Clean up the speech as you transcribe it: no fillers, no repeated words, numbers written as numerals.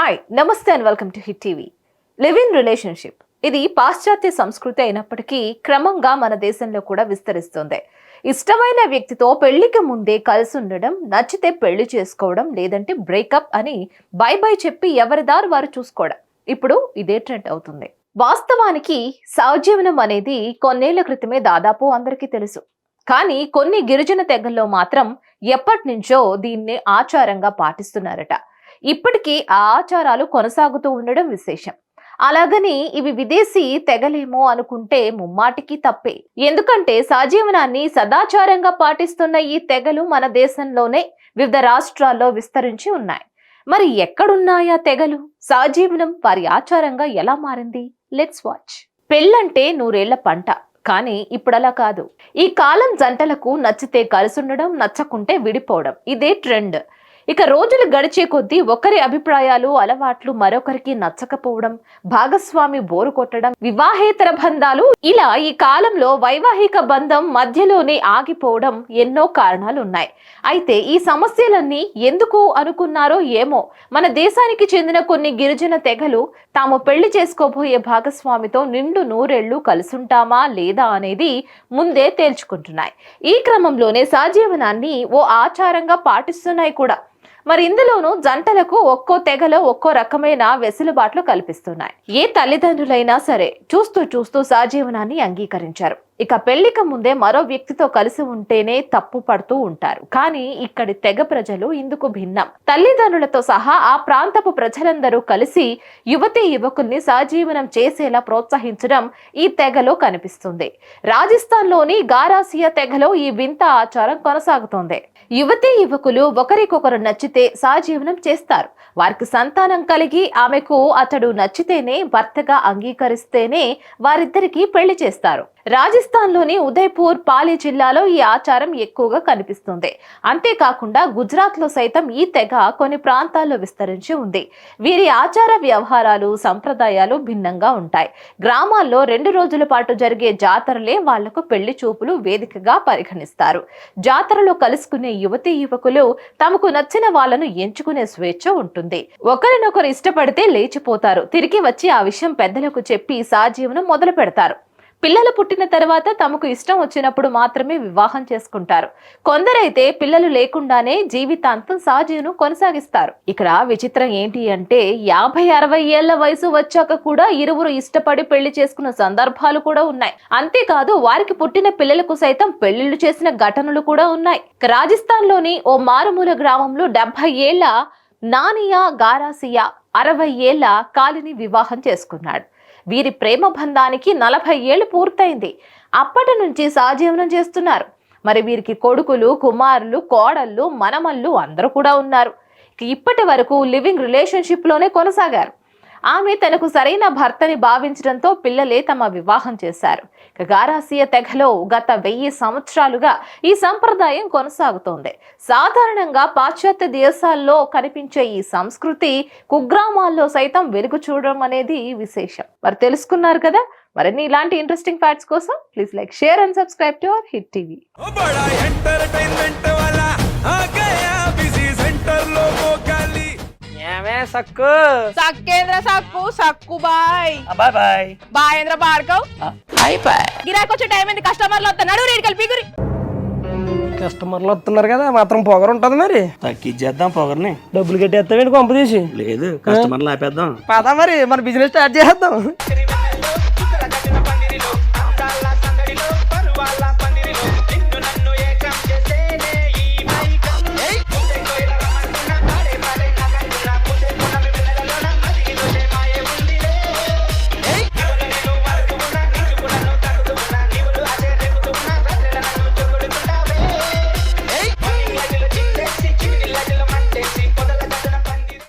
Hi నమస్తే and welcome to hit TV. Live in relationship ఇది పాశ్చాత్య సంస్కృతి అయినప్పటికీ క్రమంగా మన దేశంలో కూడా విస్తరిస్తుంది. ఇష్టమైన వ్యక్తితో పెళ్లికి ముందే కలిసి ఉండడం, నచ్చితే పెళ్లి చేసుకోవడం, లేదంటే బ్రేకప్ అని బై బై చెప్పి ఎవరిదారు వారు చూసుకోవడం ఇప్పుడు ఇదే ట్రెండ్ అవుతుంది. వాస్తవానికి సహజీవనం అనేది కొన్నేళ్ల క్రితమే దాదాపు అందరికీ తెలుసు. కానీ కొన్ని గిరిజన తెగల్లో మాత్రం ఎప్పటి నుంచో దీన్ని ఆచారంగా పాటిస్తున్నారట. ఇప్పటికీ ఆ ఆచారాలు కొనసాగుతూ ఉండడం విశేషం. అలాగని ఇవి విదేశీ తెగలేమో అనుకుంటే ముమ్మాటికి తప్పే. ఎందుకంటే సహజీవనాన్ని సదాచారంగా పాటిస్తున్న ఈ తెగలు మన దేశంలోనే వివిధ రాష్ట్రాల్లో విస్తరించి ఉన్నాయి. మరి ఎక్కడున్నాయా తెగలు? సహజీవనం వారి ఆచారంగా ఎలా మారింది? Let's watch. పెళ్ళంటే 100 ఏళ్ల పంట, కానీ ఇప్పుడలా కాదు. ఈ కాలం జంటలకు నచ్చితే కలిసుండడం, నచ్చకుంటే విడిపోవడం ఇదే ట్రెండ్. ఇక రోజులు గడిచే కొద్దీ ఒకరి అభిప్రాయాలు, అలవాట్లు మరొకరికి నచ్చకపోవడం, భాగస్వామి బోరు కొట్టడం, వివాహేతర బంధాలు, ఇలా ఈ కాలంలో వైవాహిక బంధం మధ్యలోనే ఆగిపోవడం ఎన్నో కారణాలు ఉన్నాయి. అయితే ఈ సమస్యలన్నీ ఎందుకు అనుకున్నారో ఏమో మన దేశానికి చెందిన కొన్ని గిరిజన తెగలు తాము పెళ్లి చేసుకోబోయే భాగస్వామితో నిండు 100 ఏళ్లు కలిసుంటామా లేదా అనేది ముందే తేల్చుకుంటున్నాయి. ఈ క్రమంలోనే సహజీవనాన్ని ఓ ఆచారంగా పాటిస్తున్నాయి కూడా. మరి ఇందులోనూ జంటలకు ఒక్కో తెగలో ఒక్కో రకమైన వెసులుబాట్లు కల్పిస్తున్నాయి. ఏ తల్లిదండ్రులైనా సరే చూస్తూ చూస్తూ సహజీవనాన్ని అంగీకరించారు. ఇక పెళ్లికి ముందే మరో వ్యక్తితో కలిసి ఉంటేనే తప్పు పడుతూ ఉంటారు. కానీ ఇక్కడి తెగ ప్రజలు ఇందుకు భిన్నం. తల్లిదండ్రులతో సహా ఆ ప్రాంతపు ప్రజలందరూ కలిసి యువతీ యువకుల్ని సహజీవనం చేసేలా ప్రోత్సహించడం ఈ తెగలో కనిపిస్తుంది. రాజస్థాన్ లోని గారాసియా తెగలో ఈ వింత ఆచారం కొనసాగుతోంది. యువతీ యువకులు ఒకరికొకరు నచ్చితే సహజీవనం చేస్తారు. వారికి సంతానం కలిగి ఆమెకు అతడు నచ్చితేనే, భర్తగా అంగీకరిస్తేనే వారిద్దరికి పెళ్లి చేస్తారు. రాజస్థాన్ లోని ఉదయ్పూర్, పాలి జిల్లాలో ఈ ఆచారం ఎక్కువగా కనిపిస్తుంది. అంతేకాకుండా గుజరాత్ లో సైతం ఈ తెగ కొన్ని ప్రాంతాల్లో విస్తరించి ఉంది. వీరి ఆచార వ్యవహారాలు, సంప్రదాయాలు భిన్నంగా ఉంటాయి. గ్రామాల్లో 2 రోజుల పాటు జరిగే జాతరలే వాళ్లకు పెళ్లి చూపులు వేదికగా పరిగణిస్తారు. జాతరలో కలుసుకునే యువతీ యువకులు తమకు నచ్చిన వాళ్లను ఎంచుకునే స్వేచ్ఛ ఉంటుంది. ఒకరినొకరు ఇష్టపడితే లేచిపోతారు. తిరిగి వచ్చి ఆ విషయం పెద్దలకు చెప్పి సహజీవనం మొదలు పెడతారు. పిల్లలు పుట్టిన తర్వాత తమకు ఇష్టం వచ్చినప్పుడు మాత్రమే వివాహం చేసుకుంటారు. కొందరైతే పిల్లలు లేకుండానే జీవితాంతం సహజీవనం కొనసాగిస్తారు. ఇక్కడ విచిత్రం ఏంటి అంటే 50-60 ఏళ్ల వయసు వచ్చాక కూడా ఇరువురు ఇష్టపడి పెళ్లి చేసుకున్న సందర్భాలు కూడా ఉన్నాయి. అంతేకాదు వారికి పుట్టిన పిల్లలకు సైతం పెళ్లిళ్లు చేసిన ఘటనలు కూడా ఉన్నాయి. రాజస్థాన్ లోని ఓ మారుమూల గ్రామంలో 70 ఏళ్ల నానియా గారాసియా 60 ఏళ్ల కాలిని వివాహం చేసుకున్నాడు. వీరి ప్రేమ బంధానికి 40 ఏళ్లు పూర్తయింది. అప్పటి నుంచి సహజీవనం చేస్తున్నారు. మరి వీరికి కొడుకులు, కుమారులు, కోడళ్ళు, మనమళ్ళు అందరూ కూడా ఉన్నారు. ఇప్పటి వరకు లివింగ్ రిలేషన్షిప్ లోనే కొనసాగారు. ఆమె తనకు సరైన భర్తని భావించడంతో పిల్లలే తమ వివాహం చేశారు. గారాసియా తెగలో గత 1000 సంవత్సరాలుగా ఈ సంప్రదాయం కొనసాగుతోంది. సాధారణంగా పాశ్చాత్య దేశాల్లో కనిపించే ఈ సంస్కృతి కుగ్రామాల్లో సైతం వెలుగు చూడడం అనేది విశేషం. మరి తెలుసుకున్నారు కదా? మరిన్ని ఇలాంటి ఇంట్రెస్టింగ్ ఫ్యాక్ట్స్ కోసం please like, share and subscribe to our hit TV. సక్కు సక్కేంద్ర సక్కు సక్కు బాయ్ బాయ్ బాయ్ బాయేంద్ర భార్గవ్ బాయ్ బాయ్. గిరాకి వచ్చే టైం ఏంది? కస్టమర్లు వస్తున్నాడు, రేడికి వెళ్ళి పీగురి. కస్టమర్లు వస్తున్నారు కదా, మాత్రం పొగరు ఉంటది. మరి తగ్గించేద్దాం పొగర్ని. డబ్బులు కట్టేస్తావేంటి కొంప తీసి? లేదు, కస్టమర్లు ఆపేద్దాం. పదా మరి మన బిజినెస్ స్టార్ట్ చేద్దాం.